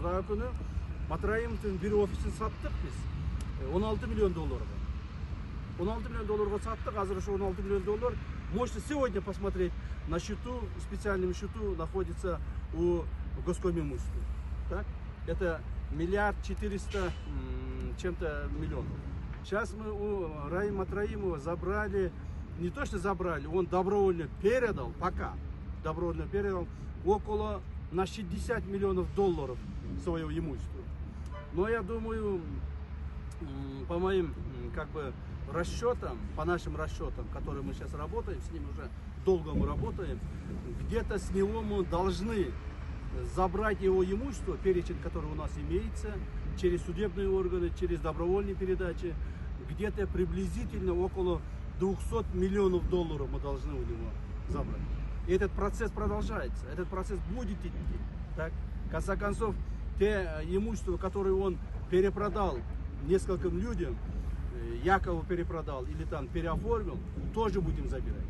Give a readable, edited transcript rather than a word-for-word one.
мурдагы күнү Матраимовдун бир офисин саттык биз 16 миллион долларга. 16 миллион долларга саттык. Азыр ошо 16 миллион доллар можете сегодня посмотреть на счету, специальном счету находится у Госкомимущества. Так? Это 1 400 чем-то миллионов. Сейчас мы у Раима Матраимова забрали, не то что забрали, он добровольно передал, пока добровольно передал около на 60 миллионов долларов своего имущества. Но я думаю, по моим расчетам, по нашим расчетам, которые мы сейчас работаем, с ним уже долго мы работаем, где-то с него мы должны забрать его имущество, перечень, который у нас имеется, через судебные органы, через добровольные передачи, где-то приблизительно около 200 миллионов долларов мы должны у него забрать. И этот процесс продолжается, этот процесс будет идти. Так? В конце концов, те имущества, которые он перепродал нескольким людям, якобы перепродал или там переоформил, тоже будем забирать.